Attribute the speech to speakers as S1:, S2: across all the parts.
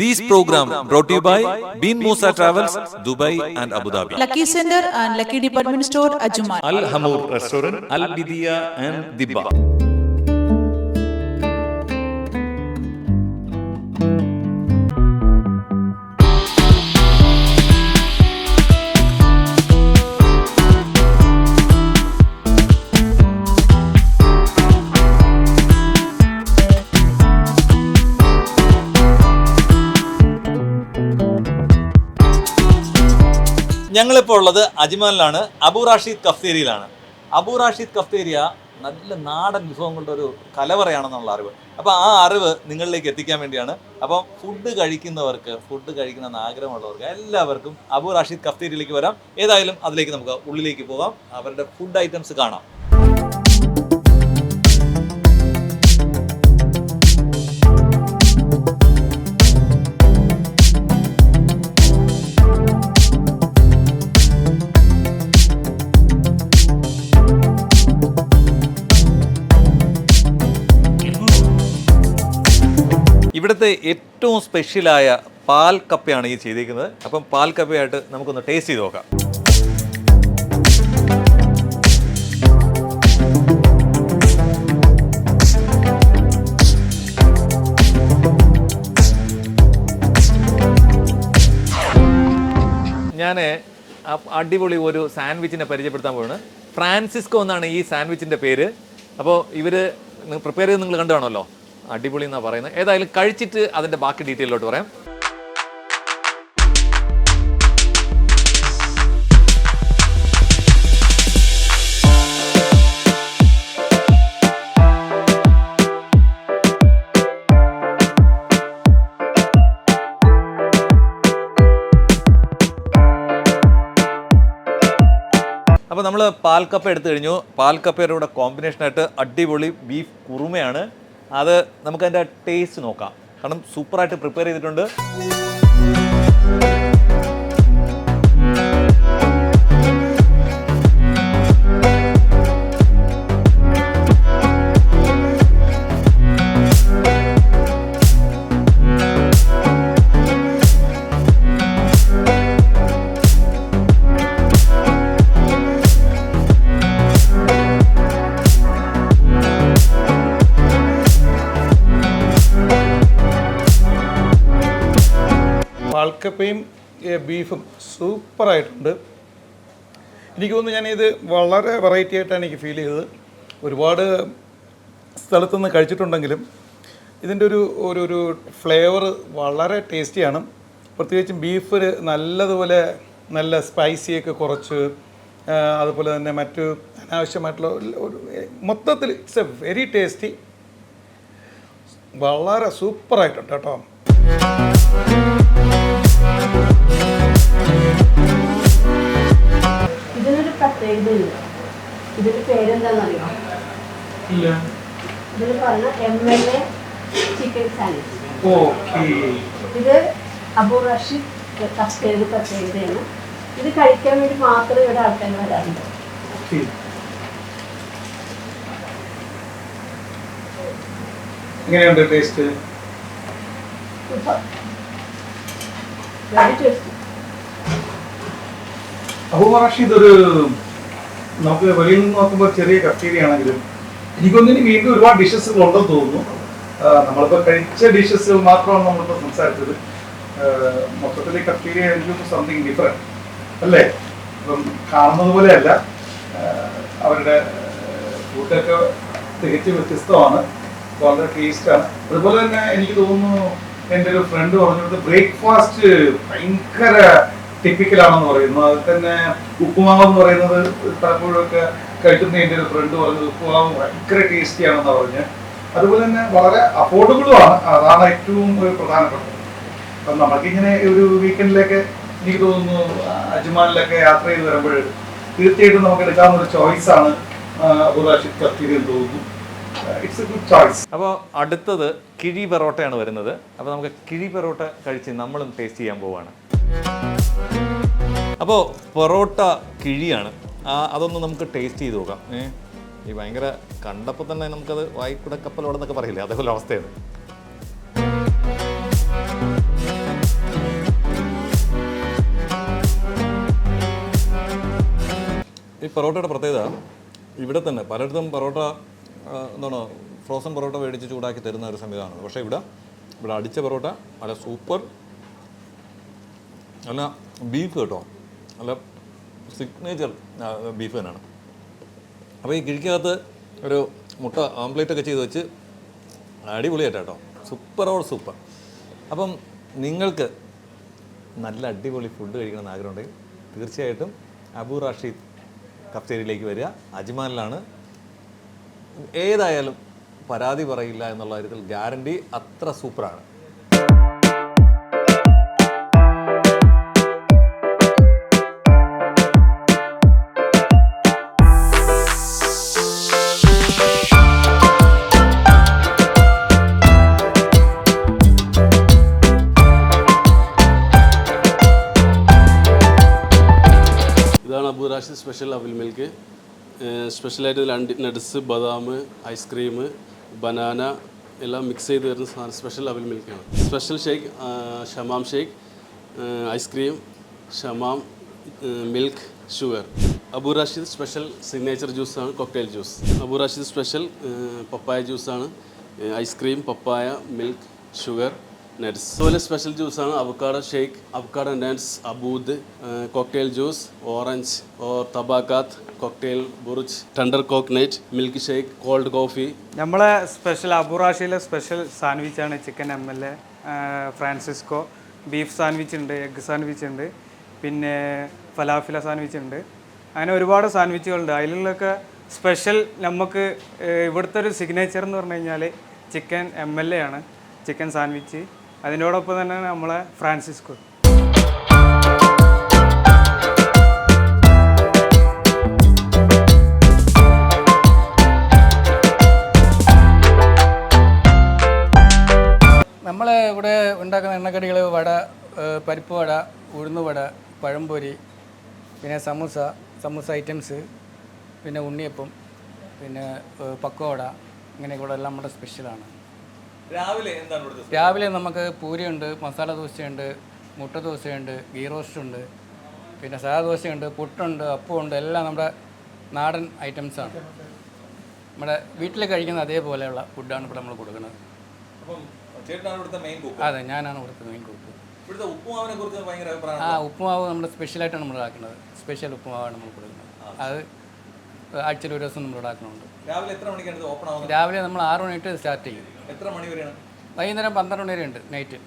S1: These program brought to you by Bin Musa Travels, Dubai and Abu Dhabi.
S2: Lucky Center and Lucky Department Store, Ajman.
S1: Al Hamour Restaurant, Al Bidia and Dibba. ഞങ്ങളിപ്പോൾ ഉള്ളത് അജ്മാനിലാണ്, Abu Rashid കഫ്തേരിയിലാണ്. Abu Rashid cafeteria നല്ല നാടൻ വിഭവങ്ങളുടെ ഒരു കലവറയാണെന്നുള്ള അറിവ്. അപ്പോൾ ആ അറിവ് നിങ്ങളിലേക്ക് എത്തിക്കാൻ വേണ്ടിയാണ്. അപ്പം ഫുഡ് കഴിക്കണമെന്ന് ആഗ്രഹമുള്ളവർക്ക് എല്ലാവർക്കും അബു റാഷിദ് കഫ്തേരിയിലേക്ക് വരാം. ഏതായാലും അതിലേക്ക് നമുക്ക് ഉള്ളിലേക്ക് പോകാം, അവരുടെ ഫുഡ് ഐറ്റംസ് കാണാം. ഇവിടുത്തെ ഏറ്റവും സ്പെഷ്യലായ പാൽ കപ്പയാണ് ഈ ചെയ്തിരിക്കുന്നത്. അപ്പം പാൽ കപ്പയായിട്ട് നമുക്കൊന്ന് ടേസ്റ്റ് ചെയ്ത് നോക്കാം. ഞാൻ അടിപൊളി ഒരു സാൻഡ്വിച്ചിനെ പരിചയപ്പെടുത്താൻ പോവാണ്. ഫ്രാൻസിസ്കോ എന്നാണ് ഈ സാൻഡ്വിച്ചിൻ്റെ പേര്. അപ്പോൾ ഇവർ പ്രിപ്പയർ ചെയ്ത് നിങ്ങൾ കണ്ടുകാണല്ലോ, അടിപൊളി എന്നാണ് പറയുന്നത്. ഏതായാലും കഴിച്ചിട്ട് അതിൻ്റെ ബാക്കി ഡീറ്റെയിലോട്ട് പറയാം. അപ്പോൾ നമ്മൾ പാൽക്കപ്പ എടുത്തു കഴിഞ്ഞു. പാൽക്കപ്പയുടെ കൂടെ കോമ്പിനേഷനായിട്ട് അടിപൊളി ബീഫ് കുറുമയാണ്. അത് നമുക്കതിൻ്റെ ടേസ്റ്റ് നോക്കാം, കാരണം സൂപ്പറായിട്ട് പ്രിപ്പയർ ചെയ്തിട്ടുണ്ട്.
S3: പാൽക്കപ്പയും ബീഫും സൂപ്പറായിട്ടുണ്ട്. എനിക്ക് തോന്നുന്നു ഞാനിത് വളരെ വെറൈറ്റി ആയിട്ടാണ് എനിക്ക് ഫീൽ ചെയ്തത്. ഒരുപാട് സ്ഥലത്തുനിന്ന് കഴിച്ചിട്ടുണ്ടെങ്കിലും ഇതിൻ്റെ ഒരു ഫ്ലേവർ വളരെ ടേസ്റ്റിയാണ്. പ്രത്യേകിച്ചും ബീഫ് നല്ലതുപോലെ നല്ല സ്പൈസിയൊക്കെ കുറച്ച്, അതുപോലെ തന്നെ മറ്റു അനാവശ്യമായിട്ടുള്ള ഒരു മൊത്തത്തിൽ ഇറ്റ്സ് എ വെരി ടേസ്റ്റി. വളരെ സൂപ്പറായിട്ടുണ്ട് കേട്ടോ.
S4: ഇതിനൊരു പ്രത്യേകതയില്ല. ഇതിന്റെ പേരെന്താണെന്നറിയോ? ഇതിന് പറഞ്ഞ MLA ചിക്കൻ സാൻഡ്വിച്ച്. ഇത് അബു റാഷിദ് കഫ്തേരിയുടെ പ്രത്യേകതയാണ്. ഇത് കഴിക്കാൻ വേണ്ടി മാത്രമേ ഇവിടെ ആൾക്കാർ വരാറുണ്ട്.
S3: എങ്ങനെയുണ്ട് taste?
S4: Very tasty.
S3: Abu Rashid നമുക്ക് വെളിയിൽ നിന്ന് നോക്കുമ്പോൾ ചെറിയ കഫ്തേരിയാണെങ്കിലും എനിക്കൊന്നിന് വീണ്ടും ഒരുപാട് ഡിഷസുകൾ ഉണ്ടെന്ന് തോന്നുന്നു. നമ്മളിപ്പോൾ കഴിച്ച ഡിഷസുകൾ മാത്രമാണ് നമ്മളിപ്പോൾ സംസാരിച്ചത്. മൊത്തത്തിൽ കഫ്തേരിയ എനിക്ക് സംതിങ് ഡിഫറെൻറ്റ് അല്ലേ? ഇപ്പം കാണുന്നത് പോലെയല്ല, അവരുടെ ഫുഡൊക്കെ തികച്ചും വ്യത്യസ്തമാണ്, വളരെ ടേസ്റ്റാണ്. അതുപോലെ തന്നെ എനിക്ക് തോന്നുന്നു എൻ്റെ ഒരു ഫ്രണ്ട് പറഞ്ഞത് ബ്രേക്ക്ഫാസ്റ്റ് ഭയങ്കര ടിപ്പിക്കലാണെന്ന് പറയുന്നു. അതിൽ തന്നെ ഉപ്പുമാവ് എന്ന് പറയുന്നത് പലപ്പോഴൊക്കെ കഴിക്കുന്ന എൻ്റെ ഒരു ഫ്രണ്ട് പറഞ്ഞത് ഉപ്പുമാവ് ഭയങ്കര ടേസ്റ്റിയാണെന്ന് പറഞ്ഞ്. അതുപോലെ തന്നെ വളരെ അഫോർഡബിളുമാണ്, അതാണ് ഏറ്റവും ഒരു പ്രധാനപ്പെട്ടത്. അപ്പം നമുക്കിങ്ങനെ ഒരു വീക്കെൻഡിലൊക്കെ എനിക്ക് തോന്നുന്നു അജ്മാനിലൊക്കെ യാത്ര ചെയ്ത് വരുമ്പോൾ തീർച്ചയായിട്ടും നമുക്ക് എടുക്കാവുന്ന ഒരു ചോയ്സാണ് അബു റാഷിദ് കഫ്തേരി എന്ന് തോന്നുന്നു. It's A good choice.
S1: അപ്പോൾ അടുത്തത് കിഴി പെറോട്ടയാണ് വരുന്നത്. അപ്പോൾ നമുക്ക് കിഴി പെറോട്ട കഴിച്ച് നമ്മളും ടേസ്റ്റ് ചെയ്യാൻ പോവുകയാണ്. അപ്പോൾ പൊറോട്ട കിഴിയാണ്, അതൊന്ന് നമുക്ക് ടേസ്റ്റ് ചെയ്ത് നോക്കാം. ഈ ഭയങ്കര കണ്ടപ്പോൾ തന്നെ നമുക്കത് വായിക്കൂടെ കപ്പലോടെന്നൊക്കെ പറയില്ലേ, അതേപോലെ അവസ്ഥയാണ്. പൊറോട്ടയുടെ പ്രത്യേകത ഇവിടെ തന്നെ പലയിടത്തും പൊറോട്ട എന്താണ് ഫ്രോസൺ പൊറോട്ട മേടിച്ച് ചൂടാക്കി തരുന്ന ഒരു സംവിധാനമാണ്. പക്ഷേ ഇവിടെ അടിച്ച പൊറോട്ട നല്ല സൂപ്പർ, നല്ല ബീഫ് കേട്ടോ, നല്ല സിഗ്നേച്ചർ ബീഫ് തന്നെയാണ്. അപ്പോൾ ഈ കിഴിക്കകത്ത് ഒരു മുട്ട ഓംപ്ലേറ്റ് ഒക്കെ ചെയ്ത് വെച്ച് അടിപൊളിയായിട്ട് കേട്ടോ, സൂപ്പർ. അപ്പം നിങ്ങൾക്ക് നല്ല അടിപൊളി ഫുഡ് കഴിക്കണമെന്ന് ആഗ്രഹമുണ്ടെങ്കിൽ തീർച്ചയായിട്ടും അബു റാഷിദ് കഫ്തേരിയിലേക്ക് വരിക. അജ്മാനിലാണ്. ഏതായാലും പരാതി പറയില്ല എന്നുള്ള കാര്യത്തിൽ ഗ്യാരണ്ടി, അത്ര സൂപ്പറാണ്.
S5: ഇതാണ് അബു റാഷിദ് സ്പെഷ്യൽ അവിൽ മിൽക്ക്. സ്പെഷ്യലായിട്ട് ഇതിൽ നട്ട്സ്, ബദാം, ഐസ്ക്രീം, ബനാന എല്ലാം മിക്സ് ചെയ്ത് വരുന്ന സാധനം സ്പെഷ്യൽ അവിൽ മിൽക്കാണ്. സ്പെഷ്യൽ ഷേക്ക്, ഷമാം ഷേക്ക്, ഐസ്ക്രീം, ഷമാം, milk, sugar. Abu Rashid special signature ജ്യൂസാണ് cocktail juice. Abu Rashid special papaya ജ്യൂസാണ്. Ice cream, papaya, milk, sugar, nuts. അതുപോലെ സ്പെഷ്യൽ ജ്യൂസാണ് അവക്കാഡോ ഷേക്ക്, അവക്കാഡോ നട്ട്സ്, അബൂദ്, കോക്ടെയിൽ ജ്യൂസ്, ഓറഞ്ച് ഓർ തബാക്കാത്ത്, cocktail Burj, tender coconut, milk shake, cold coffee.
S6: നമ്മളെ special Abu റാഷിദിലെ special സാൻഡ്വിച്ചാണ് chicken MLA, Francisco, beef sandwich ഉണ്ട്, egg sandwich ഉണ്ട്, പിന്നെ ഫലാഫില സാൻഡ്വിച്ച് ഉണ്ട്. അങ്ങനെ ഒരുപാട് സാൻഡ്വിച്ചുകളുണ്ട്. അതിലുള്ളൊക്കെ സ്പെഷ്യൽ നമുക്ക് ഇവിടുത്തെ ഒരു സിഗ്നേച്ചർ എന്ന് പറഞ്ഞു കഴിഞ്ഞാൽ ചിക്കൻ MLA ആണ്, ചിക്കൻ സാൻഡ്വിച്ച്. അതിനോടൊപ്പം തന്നെ നമ്മളെ ഫ്രാൻസിസ്കോ.
S7: നമ്മൾ ഇവിടെ ഉണ്ടാക്കുന്ന എണ്ണക്കടികൾ വട, പരിപ്പ് വട, ഉഴുന്നുവട, പഴംപൊരി, പിന്നെ സമൂസ ഐറ്റംസ്, പിന്നെ ഉണ്ണിയപ്പം, പിന്നെ പക്കോട, ഇങ്ങനെയൊക്കെ എല്ലാം നമ്മുടെ സ്പെഷ്യലാണ്. രാവിലെ നമുക്ക് പൂരിയുണ്ട്, മസാല ദോശയുണ്ട്, മുട്ട ദോശയുണ്ട്, ഗീ റോസ്റ്റുണ്ട്, പിന്നെ സാദാ ദോശയുണ്ട്, പുട്ടുണ്ട്, അപ്പമുണ്ട്, എല്ലാം നമ്മുടെ നാടൻ ഐറ്റംസാണ്. നമ്മുടെ വീട്ടിൽ കഴിക്കുന്ന അതേപോലെയുള്ള ഫുഡാണ് ഇവിടെ നമ്മൾ കൊടുക്കുന്നത്. അതെ, ഞാനാണ് ഇവിടുത്തെ മെയിൻ കുക്ക്. ഉപ്പുമാവ് നമ്മുടെ സ്പെഷ്യലായിട്ടാണ് നമ്മൾ ഉണ്ടാക്കുന്നത്. സ്പെഷ്യൽ ഉപ്പുമാവാണ് നമ്മൾ കൊടുക്കുന്നത്. അത് ആഴ്ചയിൽ ഒരു ദിവസം നമ്മൾ ഉണ്ടാക്കുന്നുണ്ട്. രാവിലെ നമ്മൾ 6 മണി തൊട്ട് സ്റ്റാർട്ട് ചെയ്യും.
S1: എത്ര മണി വരെയാണ്?
S7: വൈകുന്നേരം 12 മണി വരെ ഉണ്ട്, നൈറ്റ്.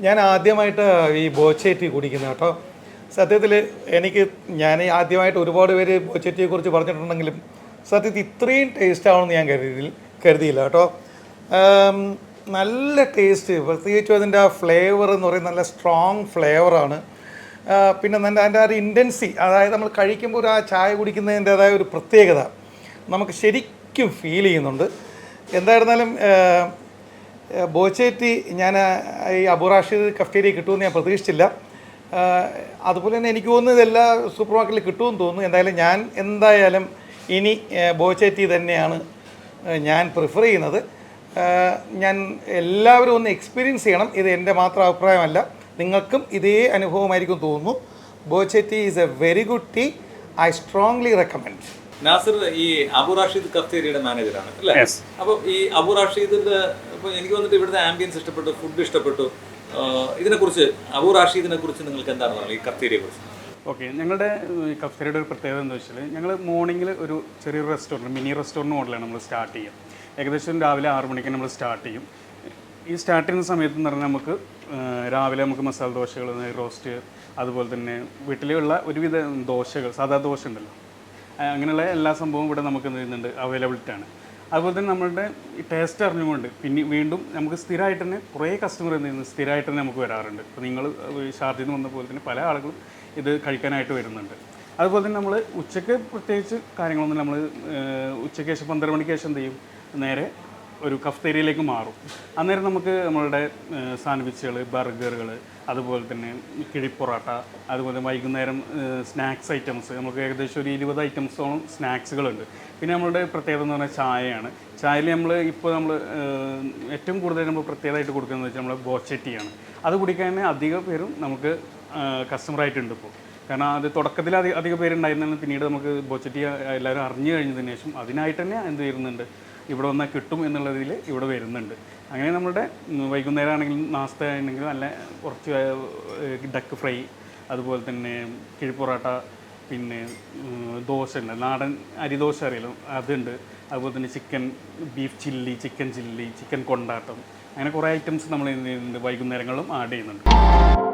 S3: ഞാൻ ആദ്യമായിട്ട് ഈ ബോച്ചേറ്റി കുടിക്കുന്നത് കേട്ടോ. സത്യത്തിൽ ഞാൻ ആദ്യമായിട്ട് ഒരുപാട് പേര് ബോച്ചേറ്റിയെക്കുറിച്ച് പറഞ്ഞിട്ടുണ്ടെങ്കിലും സത്യത്തിൽ ഇത്രയും ടേസ്റ്റ് ആവുമെന്ന് ഞാൻ കരുതിയില്ല കേട്ടോ. നല്ല ടേസ്റ്റ്, പ്രത്യേകിച്ചും അതിൻ്റെ ആ ഫ്ലേവർ എന്ന് പറയുന്നത് നല്ല സ്ട്രോങ് ഫ്ലേവറാണ്. പിന്നെ അതിൻ്റെ ആ ഒരു ഇൻറ്റൻസി, അതായത് നമ്മൾ കഴിക്കുമ്പോൾ ഒരു ആ ചായ കുടിക്കുന്നതിൻ്റേതായ ഒരു പ്രത്യേകത നമുക്ക് ശരിക്കും ഫീൽ ചെയ്യുന്നുണ്ട്. എന്തായിരുന്നാലും ബോച്ചേറ്റി ഞാൻ ഈ അബു റാഷിദ് കഫ്തേരിയ കിട്ടുമെന്ന് ഞാൻ പ്രതീക്ഷിച്ചില്ല. അതുപോലെ തന്നെ എനിക്ക് തോന്നുന്നത് എല്ലാ സൂപ്പർ മാർക്കറ്റിൽ കിട്ടുമെന്ന് തോന്നുന്നു. എന്തായാലും ഇനി ബോച്ചേറ്റി തന്നെയാണ് ഞാൻ പ്രിഫർ ചെയ്യുന്നത്. ഞാൻ എല്ലാവരും ഒന്ന് എക്സ്പീരിയൻസ് ചെയ്യണം. ഇത് എൻ്റെ മാത്രം അഭിപ്രായമല്ല, നിങ്ങൾക്കും ഇതേ അനുഭവമായിരിക്കും തോന്നുന്നു. Boche tea is a very good tea. I strongly recommend.
S1: Nasir ഈ അബു റാഷിദ് കഫ്തേരിയുടെ മാനേജറാണ് അല്ലേ? അപ്പോൾ ഈ അബു റാഷിദിന്റെ ഇപ്പോൾ എനിക്ക് വന്നിട്ട് ഇവിടുത്തെ ആംബിയൻസ് ഇഷ്ടപ്പെട്ടു, ഫുഡ് ഇഷ്ടപ്പെട്ടു. ഇതിനെക്കുറിച്ച് അബു റാഷിദിനെ കുറിച്ച് നിങ്ങൾക്ക് എന്താണ് പറയുന്നത്, ഈ കഫ്തേരിയെ കുറിച്ച്?
S6: ഓക്കെ, ഞങ്ങളുടെ ഈ കഫ്തേരിയുടെ ഒരു പ്രത്യേകത എന്താ വെച്ചാൽ ഞങ്ങൾ മോർണിംഗിൽ ഒരു ചെറിയൊരു റെസ്റ്റോറൻറ്റ്, മിനി റെസ്റ്റോറൻറ്റ് മോഡലാണ് നമ്മൾ സ്റ്റാർട്ട് ചെയ്യുക. ഏകദേശം രാവിലെ 6 മണിക്ക് നമ്മൾ സ്റ്റാർട്ട് ചെയ്യും. ഈ സ്റ്റാർട്ട് ചെയ്യുന്ന സമയത്ത് എന്ന് പറഞ്ഞാൽ നമുക്ക് രാവിലെ നമുക്ക് മസാല ദോശകൾ, റോസ്റ്റ്, അതുപോലെ തന്നെ വീട്ടിലുള്ള ഒരുവിധ ദോശകൾ, സാധാ ദോശ ഉണ്ടല്ലോ, അങ്ങനെയുള്ള എല്ലാ സംഭവവും ഇവിടെ നമുക്ക് എന്ത് ചെയ്യുന്നുണ്ട്, അവൈലബിലിറ്റി ആണ്. അതുപോലെ തന്നെ നമ്മളുടെ ഈ ടേസ്റ്റ് അറിഞ്ഞുകൊണ്ട് പിന്നെ വീണ്ടും നമുക്ക് സ്ഥിരമായിട്ട് തന്നെ കുറേ കസ്റ്റമർ എന്ത് ചെയ്യുന്നത് സ്ഥിരമായിട്ട് തന്നെ നമുക്ക് വരാറുണ്ട്. ഇപ്പോൾ നിങ്ങൾ ഷാർജയിൽ നിന്ന് വന്ന പോലെ തന്നെ പല ആളുകളും ഇത് കഴിക്കാനായിട്ട് വരുന്നുണ്ട്. അതുപോലെ തന്നെ നമ്മൾ ഉച്ചയ്ക്ക് പ്രത്യേകിച്ച് കാര്യങ്ങളൊന്നും നമ്മൾ ഉച്ചയ്ക്ക് ശേഷം 12 മണിക്ക് ശേഷം എന്ത് ചെയ്യും, നേരെ ഒരു കഫ്തേരിയയിലേക്ക് മാറും. അന്നേരം നമുക്ക് നമ്മളുടെ സാൻഡ്വിച്ചുകൾ, ബർഗറുകൾ, അതുപോലെ തന്നെ കിഴിപ്പൊറാട്ട, അതുപോലെ വൈകുന്നേരം സ്നാക്സ് ഐറ്റംസ്, നമുക്ക് ഏകദേശം ഒരു 20 ഐറ്റംസോളം സ്നാക്സുകളുണ്ട്. പിന്നെ നമ്മളുടെ പ്രത്യേകത എന്ന് പറഞ്ഞാൽ ചായയാണ്. ചായയിൽ നമ്മൾ ഏറ്റവും കൂടുതൽ നമ്മൾ പ്രത്യേകമായിട്ട് കൊടുക്കുന്നത് വെച്ചാൽ നമ്മൾ ബോച്ചറ്റിയാണ്. അത് കുടിക്കാൻ അധിക പേരും നമുക്ക് കസ്റ്റമറായിട്ടുണ്ട് ഇപ്പോൾ. കാരണം അത് തുടക്കത്തിൽ അധിക പേരുണ്ടായിരുന്നാലും പിന്നീട് നമുക്ക് ബോച്ചറ്റി എല്ലാവരും അറിഞ്ഞു കഴിഞ്ഞതിന് ശേഷം അതിനായിട്ട് തന്നെ എന്ത് ചെയ്യുന്നുണ്ട്, ഇവിടെ വന്നാൽ കിട്ടും എന്നുള്ളതിൽ ഇവിടെ വരുന്നുണ്ട്. അങ്ങനെ നമ്മുടെ വൈകുന്നേരം ആണെങ്കിലും നാസ്ത ആണെങ്കിലും നല്ല കുറച്ച് ഡക്ക് ഫ്രൈ, അതുപോലെ തന്നെ കിഴിപ്പൊറാട്ട, പിന്നെ ദോശ ഉണ്ട്, നാടൻ അരിദോശ അറിയാലോ, അതുണ്ട്. അതുപോലെ തന്നെ beef chilli, chicken chilli, chicken കൊണ്ടാട്ടം, അങ്ങനെ കുറേ ഐറ്റംസ് നമ്മൾ വൈകുന്നേരങ്ങളിലും ആഡ് ചെയ്യുന്നുണ്ട്.